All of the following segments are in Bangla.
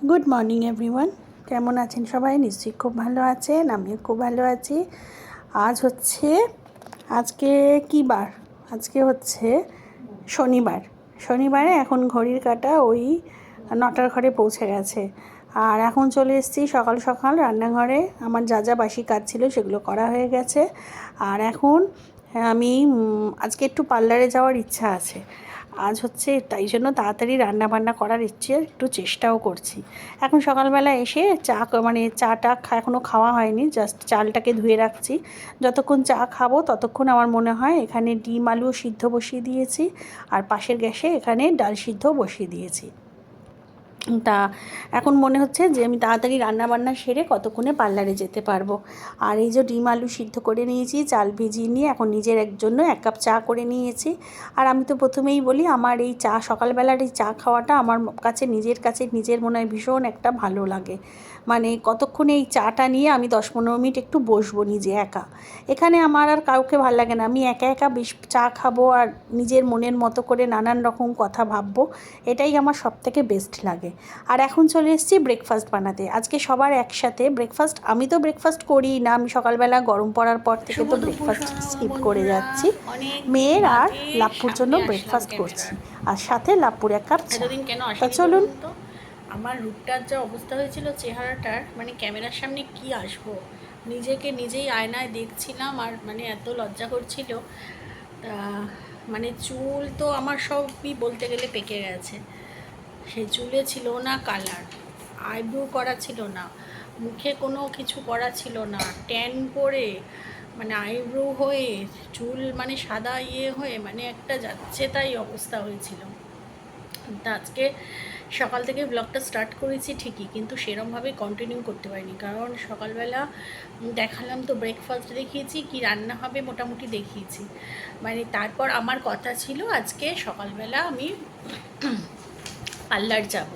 গুড মর্নিং এভরিওয়ান, কেমন আছেন সবাই? নিশ্চয়ই খুব ভালো আছেন, আমিও খুব ভালো আছি। আজকে কি বার? আজকে হচ্ছে শনিবার। শনিবারে এখন ঘড়ির কাঁটা ওই 9টার ঘরে পৌঁছে গেছে। আর এখন চলে এসেছি সকাল সকাল রান্নাঘরে। আমার যা যা বাসি কাজ ছিল সেগুলো করা হয়ে গেছে। আর এখন আমি আজকে একটু পার্লারে যাওয়ার ইচ্ছা আছে। আজ হচ্ছে তাই জন্য তাড়াতাড়ি রান্নাবান্না করার ইচ্ছে একটু চেষ্টাও করছি। এখন সকালবেলা এসে চাটা এখনও খাওয়া হয়নি, জাস্ট চালটাকে ধুয়ে রাখছি। যতক্ষণ চা খাবো ততক্ষণ আমার মনে হয় এখানে ডিম আলু সিদ্ধ বসিয়ে দিয়েছি, আর পাশের গ্যাসে এখানে ডাল সিদ্ধ বসিয়ে দিয়েছি। তা এখন মনে হচ্ছে যে আমি তাড়াতাড়ি রান্নাবান্না সেরে কতক্ষণে পার্লারে যেতে পারবো। আর এই যে ডিম আলু সিদ্ধ করে নিয়েছি, চাল ভিজিয়ে নিয়ে এখন নিজের জন্য 1 কাপ চা করে নিয়েছি। আর আমি তো প্রথমেই বলি, আমার এই চা সকালবেলার এই চা খাওয়াটা আমার কাছে নিজের মনে হয় ভীষণ একটা ভালো লাগে। মানে কতক্ষণে এই চাটা নিয়ে আমি 10-15 মিনিট একটু বসবো নিজে একা। এখানে আমার আর কাউকে ভালো লাগে না, আমি একা একা বেশ চা খাবো আর নিজের মনের মতো করে নানান রকম কথা ভাববো। এটাই আমার সবথেকে বেস্ট লাগে। আর এখন চলে এসেছি ব্রেকফাস্ট বানাতে। আজকে সবার একসাথে ব্রেকফাস্ট। আমি তো ব্রেকফাস্ট করি না, আমি সকালবেলা গরম পড়ার পর থেকে তো ব্রেকফাস্ট স্কিপ করে যাচ্ছি। মেয়ের আর লাপ্পুর জন্য ব্রেকফাস্ট করছি, আর সাথে লাপ্পুর 1 কাপ চা। এতদিন কেন তা আসেনি চলুন। বলুন তো? আমার রূপটার যা অবস্থা হয়েছিল চেহারাটার, মানে ক্যামেরার সামনে কি আসবো, নিজেকে নিজেই আয়নায় দেখছিলাম আর মানে এত লজ্জা করছিল। তা মানে চুল তো আমার সবই বলতে গেলে পেকে গেছে। সেই চুলে ছিল না কালার, আইব্রো করা ছিল না, মুখে কোনো কিছু করা ছিল না, ট্যান পরে মানে আইব্রো হয়ে চুল মানে সাদা হয়ে মানে একটা যাচ্ছে তাই অবস্থা হয়েছিল। তা আজকে সকাল থেকে ব্লগটা স্টার্ট করেছি ঠিকই, কিন্তু সেরমভাবে কন্টিনিউ করতে পারিনি, কারণ সকালবেলা দেখালাম তো ব্রেকফাস্ট দেখিয়েছি, কি রান্না হবে মোটামুটি দেখিয়েছি। মানে তারপর আমার কথা ছিল আজকে সকালবেলা আমি পার্লার যাব।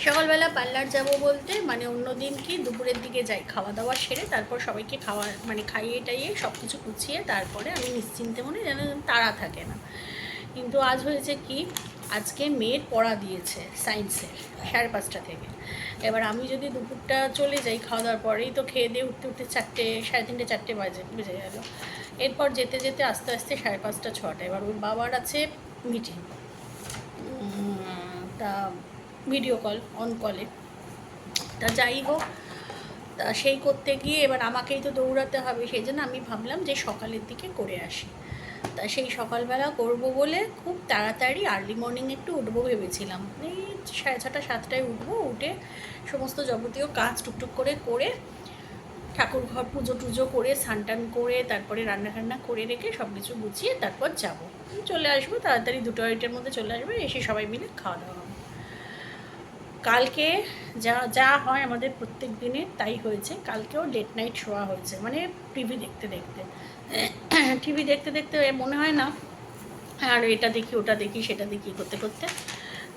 সকালবেলা পার্লার যাব বলতে মানে অন্য দিন কি দুপুরের দিকে যাই, খাওয়া দাওয়া সেরে তারপর সবাইকে মানে খাইয়ে টাইয়ে সব কিছু গুছিয়ে তারপরে আমি নিশ্চিন্তে মনে যেন তাড়া থাকে না। কিন্তু আজ হয়েছে কি, আজকে মেয়ের পড়া দিয়েছে সায়েন্সের 5:30 থেকে। এবার আমি যদি দুপুরটা চলে যাই, খাওয়া দাওয়ার পরেই তো খেয়ে দিয়ে উঠতে উঠতে 4টে 3:30 4টে বেজে গেল। এরপর যেতে যেতে আস্তে আস্তে 5:30 6টা। এবার ওর বাবার আছে মিটিং, তা ভিডিও কল অন কলে। তা যাই হোক, তা সেই করতে গিয়ে এবার আমাকেই তো দৌড়াতে হবে, সেই জন্য আমি ভাবলাম যে সকালের দিকে করে আসি। তা সেই সকালবেলা করব বলে খুব তাড়াতাড়ি আর্লি মর্নিং একটু উঠবো ভেবেছিলাম, এই 6:30 7টায় উঠবো, উঠে সমস্ত যাবতীয় কাজ টুকটুক করে করে ঠাকুর ঘর পুজো টুজো করে স্নান করে তারপরে রান্না টান্না করে রেখে সব কিছু গুছিয়ে তারপর যাব, চলে আসবো তাড়াতাড়ি 2টো 2:30-এর মধ্যে চলে আসবো, এসে সবাই মিলে খাওয়া দাওয়া হবে। কালকে যা যা হয় আমাদের প্রত্যেক দিনে তাই হয়েছে। কালকেও লেট নাইট শোয়া হয়েছে, মানে টিভি দেখতে দেখতে টিভি দেখতে দেখতে মনে হয় না আর এটা দেখি ওটা দেখি সেটা দেখি করতে করতে।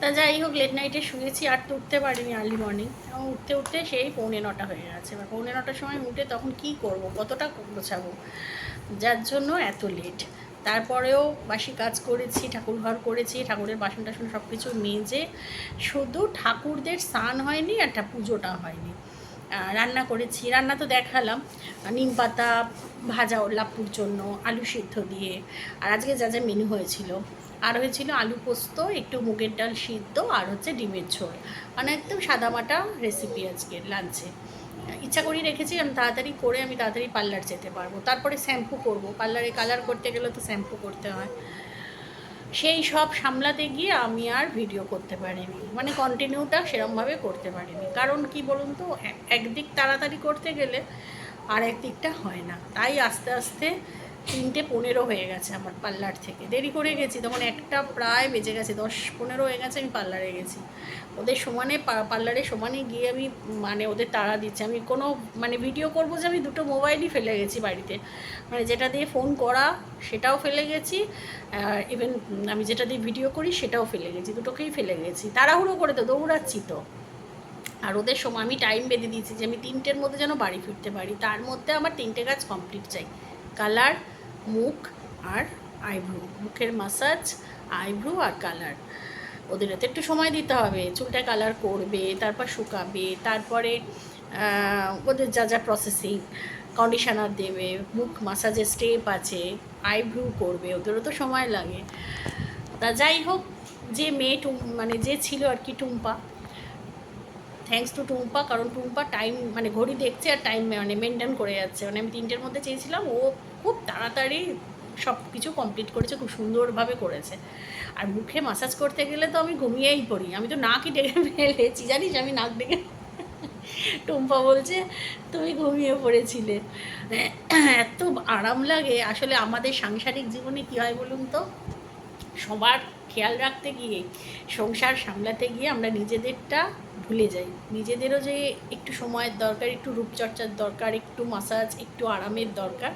তা যাই হোক, লেট নাইটে শুয়েছি, আর তো উঠতে পারিনি আর্লি মর্নিং, এবং উঠতে উঠতে সেই 9:45 হয়ে গেছে। এবার 9:45 সময় উঠে তখন কি করব, কতটা গোছাবো, যার জন্য এত লেট। তারপরেও বাসি কাজ করেছি, ঠাকুর ঘর করেছি, ঠাকুরের বাসন টাসন সব কিছু মেজে, শুধু ঠাকুরদের স্নান হয়নি আর পুজোটা হয়নি। রান্না করেছি, রান্না তো দেখালাম, নিম পাতা ভাজা ওর লাপ্পুর জন্য আলু সিদ্ধ দিয়ে। আর আজকে যা যা মেনু হয়েছিল, আর হয়েছিল আলু পোস্ত, একটু মুগের ডাল সিদ্ধ, আর হচ্ছে ডিমের ঝোল, মানে একদম সাদামাটা রেসিপি আজকে লাঞ্চে। ইচ্ছা করেই রেখেছি আমি তাড়াতাড়ি করে আমি তাড়াতাড়ি পার্লার যেতে পারবো, তারপরে শ্যাম্পু করব, পার্লারে কালার করতে গেলে তো শ্যাম্পু করতে হয়। সেই সব সামলাতে গিয়ে আমি আর ভিডিও করতে পারিনি, মানে কন্টিনিউটা সেরমভাবে করতে পারিনি। কারণ কি বলুন তো, একদিক তাড়াতাড়ি করতে গেলে আর একদিকটা হয় না, তাই আস্তে আস্তে 3:15 হয়ে গেছে আমার পার্লার থেকে, দেরি করে গেছি তখন, একটা প্রায় বেজে গেছে, 10-15 হয়ে গেছে আমি পার্লারে গেছি। ওদের সমানে পার্লারে সমানে গিয়ে আমি মানে ওদের তাড়া দিচ্ছি, আমি কোনো মানে ভিডিও করবো যে আমি 2টো মোবাইলই ফেলে গেছি বাড়িতে, মানে যেটা দিয়ে ফোন করা সেটাও ফেলে গেছি, ইভেন আমি যেটা দিয়ে ভিডিও করি সেটাও ফেলে গেছি, দুটোকেই ফেলে গেছি, তাড়াহুড়ো করে তো দৌড়াচ্ছি তো। আর ওদের সময় আমি টাইম বেঁধে দিয়েছি যে আমি 3টের মধ্যে যেন বাড়ি ফিরতে পারি, তার মধ্যে আমার 3টে কাজ কমপ্লিট চাই, কালার, মুখ আর আইব্রু, মুখের মাসাজ, আইব্রু আর কালার। ওদের তো একটু সময় দিতে হবে, চুলটা কালার করবে, তারপর শুকাবে, তারপরে ওদের যা যা প্রসেসিং, কন্ডিশনার দেবে, মুখ মাসাজের স্টেপ আছে, আইব্রু করবে, ওদেরও তো সময় লাগে। তা যাই হোক, যে মেয়ে মানে যে ছিল আর কি টুম্পা, থ্যাঙ্কস টু টুম্পা, কারণ টুম্পা টাইম মানে ঘড়ি দেখছে আর টাইম মানে মেনটেন করে যাচ্ছে। মানে আমি 3টের মধ্যে চেয়েছিলাম, ও খুব তাড়াতাড়ি সব কিছু কমপ্লিট করেছে, খুব সুন্দরভাবে করেছে। আর মুখে মাসাজ করতে গেলে তো আমি ঘুমিয়েই পড়ি, আমি তো নাকই ডেকে ফেলেছি, জানিস আমি নাক ডেকে। টুম্পা বলছে তুমি ঘুমিয়ে পড়েছিলে। এত আরাম লাগে আসলে। আমাদের সাংসারিক জীবনে কী হয় বলুন তো, সবার খেয়াল রাখতে গিয়ে, সংসার সামলাতে গিয়ে আমরা নিজেদেরটা ভুলে যাই। নিজেদেরও যে একটু সময়ের দরকার, একটু রূপচর্চার দরকার, একটু মাসাজ, একটু আরামের দরকার,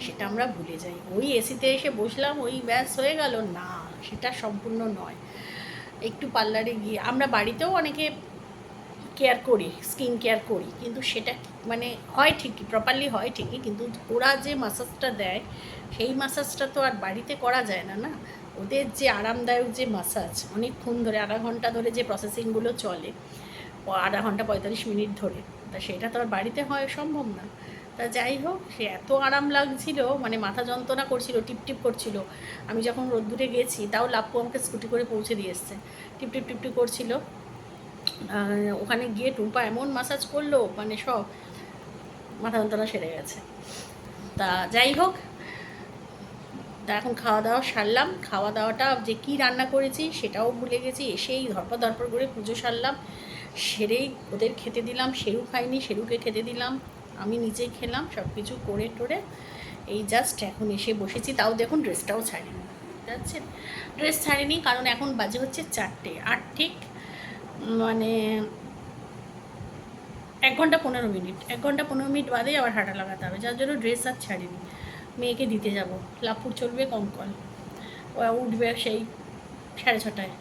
সেটা আমরা ভুলে যাই। ওই এসিতে এসে বসলাম, ওই ব্যাস হয়ে গেল, না, সেটা সম্পূর্ণ নয়। একটু পার্লারে গিয়ে, আমরা বাড়িতেও অনেকে কেয়ার করি, স্কিন কেয়ার করি, কিন্তু সেটা মানে হয় ঠিকই, প্রপারলি হয় ঠিকই, কিন্তু ওরা যে মাসাজটা দেয় সেই মাসাজটা তো আর বাড়িতে করা যায় না। না, ওদের যে আরামদায়ক যে মাসাজ, অনেকক্ষণ ধরে, আধা ঘন্টা ধরে যে প্রসেসিংগুলো চলে, আধা ঘন্টা 45 মিনিট ধরে, তা সেটা তো আর বাড়িতে হয় সম্ভব না। তা যাই হোক, সে এত আরাম লাগছিল, মানে মাথা যন্ত্রণা করছিল, টিপটিপ করছিল। আমি যখন রোদ্দুরে গেছি, তাও লাপ্পু আমাকে স্কুটি করে পৌঁছে দিয়ে এসছে, টিপটিপ টিপটিপ করছিল। ওখানে গিয়ে টুম্পা এমন মাসাজ করলো, মানে সব মাথা যন্ত্রণা সেরে গেছে। তা যাই হোক, তা এখন খাওয়া দাওয়া সারলাম। খাওয়া দাওয়াটা যে কী রান্না করেছি সেটাও ভুলে গেছি। এসেই ধরপর ধরপর করে পুজো সারলাম, সেরেই ওদের খেতে দিলাম। শেরু খাইনি, শেরুকে খেতে দিলাম, আমি নিজেই খেলাম, সব কিছু করে টোরে এই জাস্ট এখন এসে বসেছি। তাও দেখুন ড্রেসটাও ছাড়িনি, যাচ্ছে ড্রেস ছাড়িনি, কারণ এখন বাজে হচ্ছে 4টে, আর ঠিক মানে 1 ঘন্টা 15 মিনিট, 1 ঘন্টা 15 মিনিট বাদে আবার হাঁটা লাগাতে হবে, যার জন্য ড্রেস আর ছাড়িনি। মেয়েকে দিতে যাব, লাপুর চলবে কঙ্কল, ও উঠবে সেই 6:30টায়।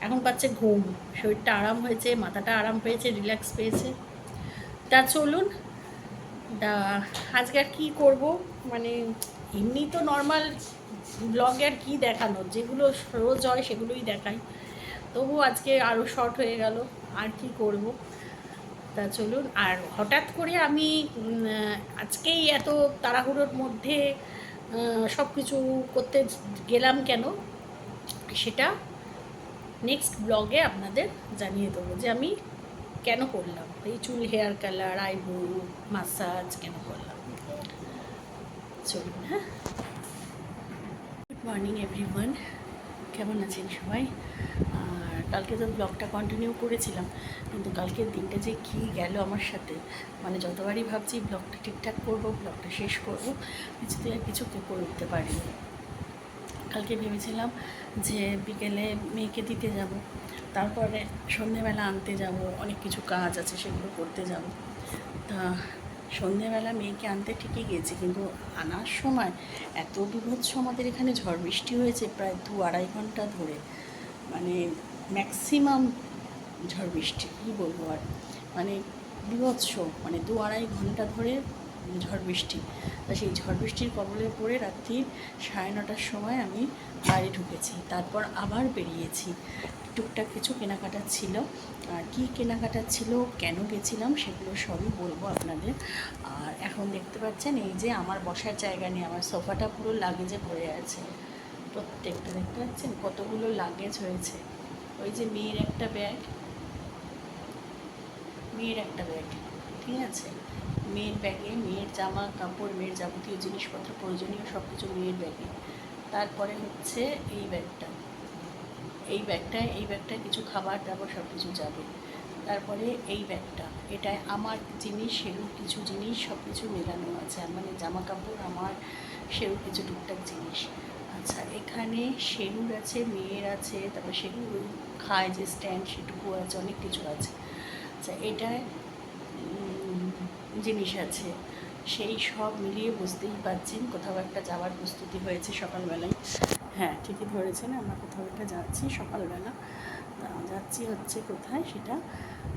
এখন পাচ্ছে ঘুম, শরীরটা আরাম হয়েছে, মাথাটা আরাম পেয়েছে, রিল্যাক্স পেয়েছে। তা চলুন, তা আজকে আর কী করবো, মানে এমনি তো নর্মাল ব্লগে আর কী দেখানো, যেগুলো রোজ হয় সেগুলোই দেখাই, তবু আজকে আরও শর্ট হয়ে গেল, আর কি করব। তা চলুন। আর হঠাৎ করে আমি আজকেই এত তাড়াহুড়োর মধ্যে সব কিছু করতে গেলাম কেন, সেটা নেক্সট ব্লগে আপনাদের জানিয়ে দেবো, যে আমি কেন করলাম এই চুল, হেয়ার কালার, আইব্রো, মাসাজ কেন করলাম। চলুন। হ্যাঁ, গুড মর্নিং এভরিওয়ান, কেমন আছেন সবাই? আর কালকে তো ব্লগটা কন্টিনিউ করেছিলাম, কিন্তু কালকের দিনটা যে কী গেল আমার সাথে, মানে যতবারই ভাবছি ব্লগটা ঠিকঠাক করবো, ব্লগটা শেষ করবো, কিছুতে আর কিছু করে উঠতে পারিনি। কালকে ভেবেছিলাম যে বিকেলে মেয়েকে দিতে যাব, তারপরে সন্ধেবেলা আনতে যাব, অনেক কিছু কাজ আছে সেগুলো করতে যাব। তা সন্ধেবেলা মেয়েকে আনতে ঠিকই গেছি, কিন্তু আনার সময় এত বিভৎস আমাদের এখানে ঝড় বৃষ্টি হয়েছে, প্রায় 2-2.5 ঘন্টা ধরে, মানে ম্যাক্সিমাম ঝড় বৃষ্টি, কী বলবো আর, মানে বিভৎস, মানে 2-2.5 ঘন্টা ধরে ঝড় বৃষ্টি। তা সেই ঝড় বৃষ্টির কবলে পড়ে রাত্রি 9:30টার সময় আমি বাড়ি ঢুকেছি, তারপর আবার বেরিয়েছি। টুকটাক কিছু কেনাকাটা ছিল, আর কী কেনাকাটা ছিল, কেন গেছিলাম, সেগুলো সবই বলবো আপনাদের। আর এখন দেখতে পাচ্ছেন এই যে আমার বসার জায়গা নেই, আমার সোফাটা পুরো লাগেজে ভরে আছে, প্রত্যেকটা দেখতে পাচ্ছেন কতগুলো লাগেজ হয়েছে। ওই যে মেয়ের একটা ব্যাগ, ঠিক আছে, মেয়ের ব্যাগে, মেয়ের জামা কাপড়, মেয়ের যাবতীয় জিনিসপত্র, প্রয়োজনীয় সব কিছু মেয়ের ব্যাগে। তারপরে হচ্ছে এই ব্যাগটায় কিছু খাবার দাবার সব কিছু যাবে। তারপরে এই ব্যাগটা, এটায় আমার জিনিস, সেরুর কিছু জিনিস, সব কিছু মেলানো আছে, মানে জামা কাপড় আমার, সেরুর কিছু টুকটাক জিনিস। আচ্ছা, এখানে সেরুর আছে, মেয়ের আছে, তারপর সেরুর খায় যে স্ট্যান্ড সেটুকু আছে, অনেক কিছু আছে। আচ্ছা, এটায় জিনিস আছে, সেই সব মিলিয়ে বুঝতেই পারছেন কোথাও একটা যাওয়ার প্রস্তুতি হয়েছে সকালবেলায়। হ্যাঁ, ঠিকই ধরেছেন, আমরা কোথাও একটা যাচ্ছি সকালবেলা। যাচ্ছি হচ্ছে কোথায় সেটা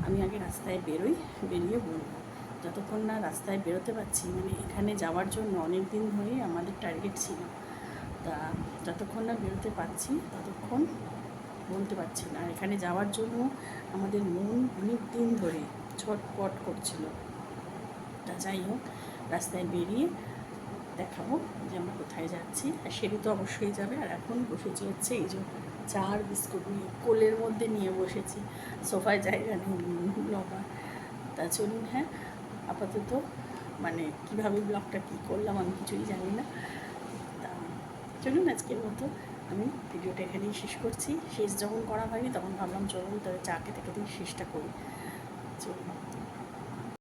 আমি আগে রাস্তায় বেরিয়ে বলবো। যতক্ষণ না রাস্তায় বেরোতে পারছি, মানে এখানে যাওয়ার জন্য অনেক দিন ধরেই আমাদের টার্গেট ছিল, তা যতক্ষণ না বেরোতে পারছি ততক্ষণ বলতে পারছি না। আর এখানে যাওয়ার জন্য আমাদের মন অনেক দিন ধরে ছটপট করছিল। তা যাই হোক, রাস্তায় বেরিয়ে দেখাবো যে আমরা কোথায় যাচ্ছি। আর সেরু তো অবশ্যই যাবে। আর এখন বসেছি হচ্ছে এই যে চা আর বিস্কুট নিয়ে, কোলের মধ্যে নিয়ে বসেছি, সোফায় জায়গা নেই ব্লগার। তা চলুন, হ্যাঁ, আপাতত মানে কীভাবে ব্লগটা কী করলাম আমি কিছুই জানি না। তা চলুন, আজকের মতো আমি ভিডিওটা এখানেই শেষ করছি। শেষ যখন করা হয়নি তখন ভাবলাম চলুন তবে চা খেতে খেতেই শেষটা করি। চলুন।